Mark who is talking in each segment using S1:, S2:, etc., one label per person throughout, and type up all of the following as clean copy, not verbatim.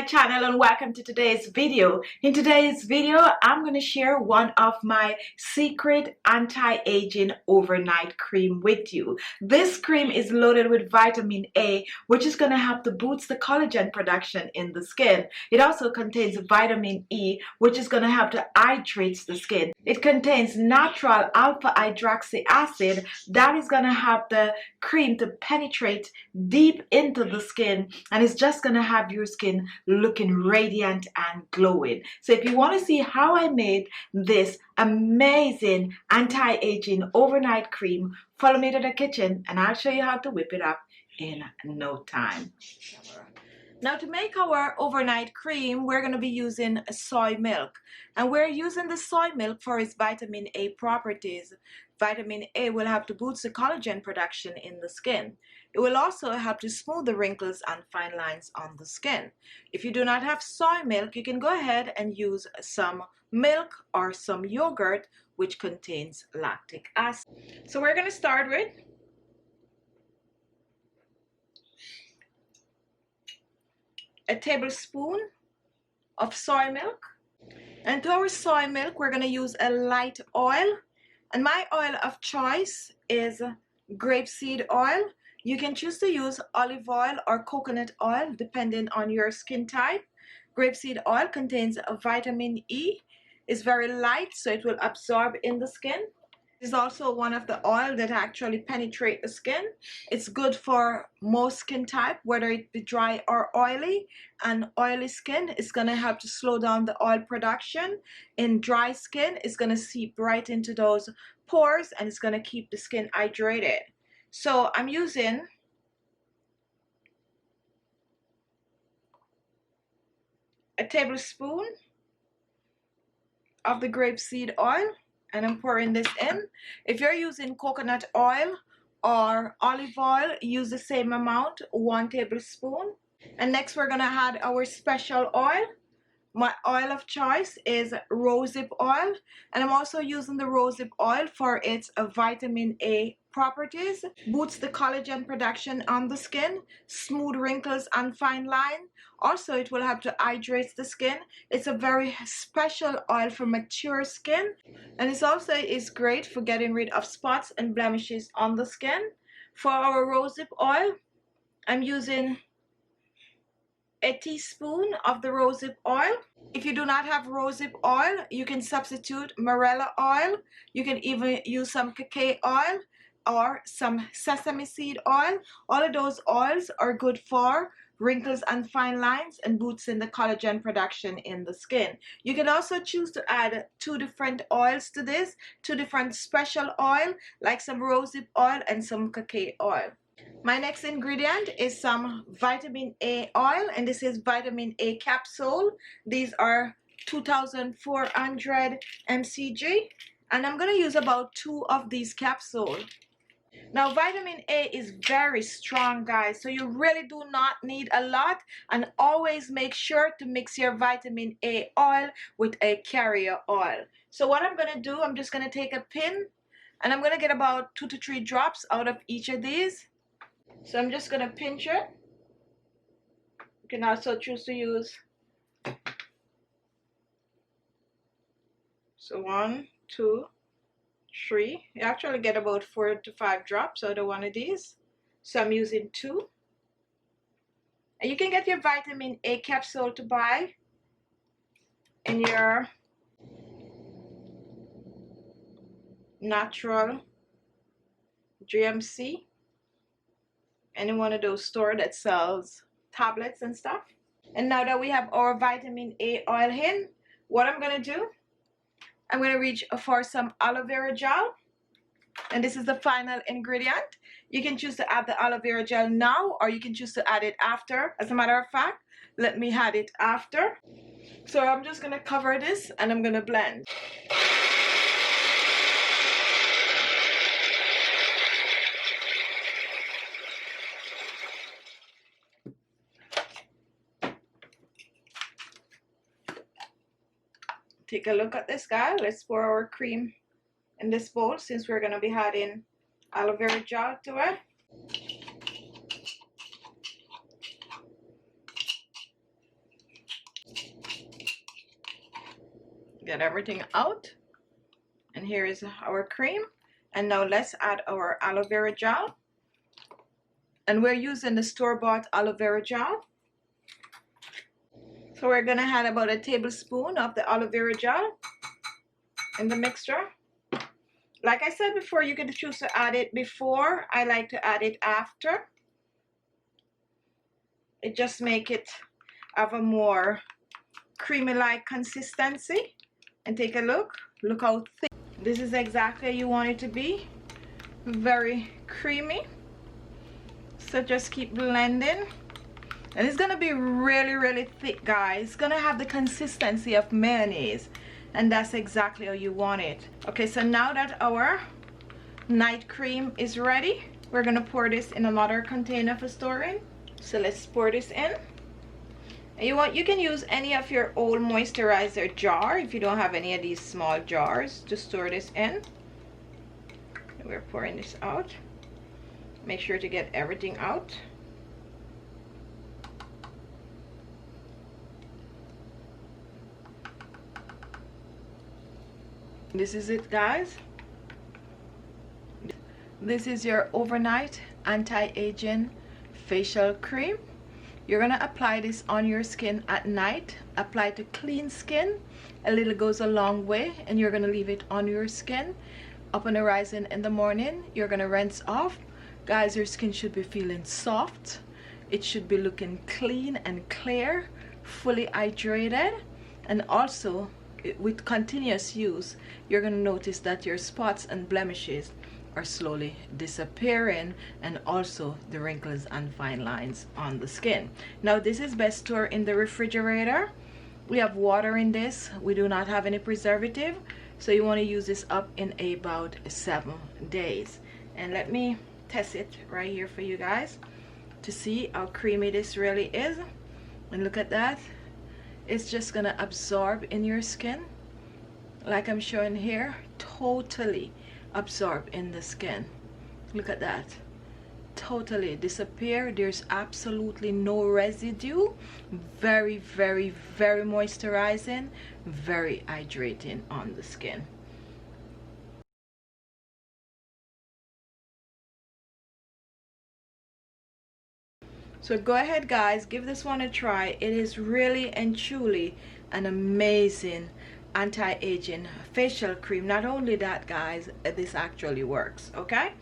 S1: channel and welcome to today's video. In today's video, I'm going to share one of my secret anti-aging overnight cream with you. This cream is loaded with vitamin A, which is going to help to boost the collagen production in the skin. It also contains vitamin E, which is going to help to hydrate the skin. It contains natural alpha hydroxy acid that is going to help the cream to penetrate deep into the skin, and it's just going to have your skin looking radiant and glowing. So if you want to see how I made this amazing anti-aging overnight cream, follow me to the kitchen and I'll show you how to whip it up in no time. Now, to make our overnight cream, we're going to be using soy milk, and we're using the soy milk for its vitamin A properties. Vitamin A will help to boost the collagen production in the skin. It will also help to smooth the wrinkles and fine lines on the skin. If you do not have soy milk, you can go ahead and use some milk or some yogurt which contains lactic acid. So we're going to start with a tablespoon of soy milk, and to our soy milk we're going to use a light oil, and my oil of choice is grapeseed oil. You can choose to use olive oil or coconut oil depending on your skin type. Grapeseed oil contains a vitamin E. It's very light, so it will absorb in the skin. It's also one of the oil that actually penetrate the skin. It's good for most skin type, whether it be dry or oily. And oily skin is going to help to slow down the oil production. In dry skin, it's going to seep right into those pores and it's going to keep the skin hydrated. So I'm using a tablespoon of the grapeseed oil, and I'm pouring this in. If you're using coconut oil or olive oil, use the same amount, 1 tablespoon. And next we're gonna add our special oil. My oil of choice is rosehip oil, and I'm also using the rosehip oil for its vitamin A properties. Boosts the collagen production on the skin, smooth wrinkles and fine line. Also, it will help to hydrate the skin. It's a very special oil for mature skin, and it also is great for getting rid of spots and blemishes on the skin. For our rosehip oil, I'm using a teaspoon of the rosehip oil. If you do not have rosehip oil, you can substitute marilla oil. You can even use some cacao oil or some sesame seed oil. All of those oils are good for wrinkles and fine lines and boosting the collagen production in the skin. You can also choose to add 2 different oils to this, 2 different special oil, like some rosehip oil and some cacao oil. My next ingredient is some vitamin A oil, and this is vitamin A capsule. These are 2,400 mcg, and I'm going to use about 2 of these capsules. Now, vitamin A is very strong, guys, so you really do not need a lot, and always make sure to mix your vitamin A oil with a carrier oil. So what I'm going to do, I'm just going to take a pin, and I'm going to get about 2 to 3 drops out of each of these. So I'm just going to pinch it. You can also choose to use. So 1, 2, 3. You actually get about 4 to 5 drops out of one of these. So I'm using 2. And you can get your vitamin A capsule to buy in your natural GMC. Any one of those stores that sells tablets and stuff. And now that we have our vitamin A oil in, what I'm going to do, I'm going to reach for some aloe vera gel, and this is the final ingredient. You can choose to add the aloe vera gel now, or you can choose to add it after. As a matter of fact, let me add it after. So I'm just going to cover this and I'm going to blend. Take a look at this, guys. Let's pour our cream in this bowl, since we're going to be adding aloe vera gel to it. Get everything out. And here is our cream. And now let's add our aloe vera gel. And we're using the store-bought aloe vera gel. So we're gonna add about a tablespoon of the aloe vera gel in the mixture. Like I said before, you can choose to add it before. I like to add it after. It just makes it have a more creamy-like consistency. And take a look. Look how thick. This is exactly how you want it to be. Very creamy. So just keep blending. And it's gonna be really, really thick, guys. It's gonna have the consistency of mayonnaise. And that's exactly how you want it. Okay, so now that our night cream is ready, we're gonna pour this in another container for storing. So let's pour this in. And you can use any of your old moisturizer jar if you don't have any of these small jars to store this in. And we're pouring this out. Make sure to get everything out. This is it, guys. This is your overnight anti-aging facial cream. You're gonna apply this on your skin at night. Apply to clean skin. A little goes a long way, and you're gonna leave it on your skin. Up on the horizon in the morning, you're gonna rinse off. Guys, your skin should be feeling soft. It should be looking clean and clear, fully hydrated. And also, with continuous use, you're gonna notice that your spots and blemishes are slowly disappearing, and also the wrinkles and fine lines on the skin. Now this is best stored in the refrigerator. We have water in this. We do not have any preservative, so you want to use this up in about 7 days. And let me test it right here for you guys to see how creamy this really is. And look at that. It's just gonna absorb in your skin like I'm showing here. Totally absorb in the skin. Look at that. Totally disappear. There's absolutely no residue. Very, very, very moisturizing, very hydrating on the skin. So go ahead, guys, give this one a try. It is really and truly an amazing anti-aging facial cream. Not only that, guys, this actually works. Okay,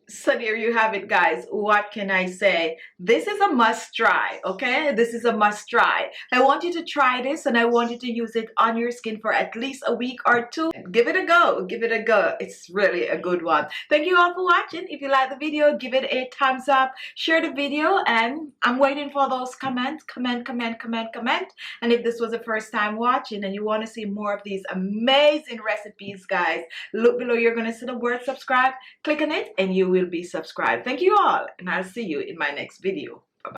S1: so there you have it, guys. What can I say? This is a must try. Okay, this is a must try. I want you to try this, and I want you to use it on your skin for at least a week or 2. Give it a go. Give it a go. It's really a good one. Thank you all for watching. If you like the video, give it a thumbs up, share the video, and I'm waiting for those comments. Comment. And if this was the first time watching and you want to see more of these amazing recipes, guys, look below. You're going to see the word subscribe. Click on it and you will be subscribed. Thank you all, and I'll see you in my next video.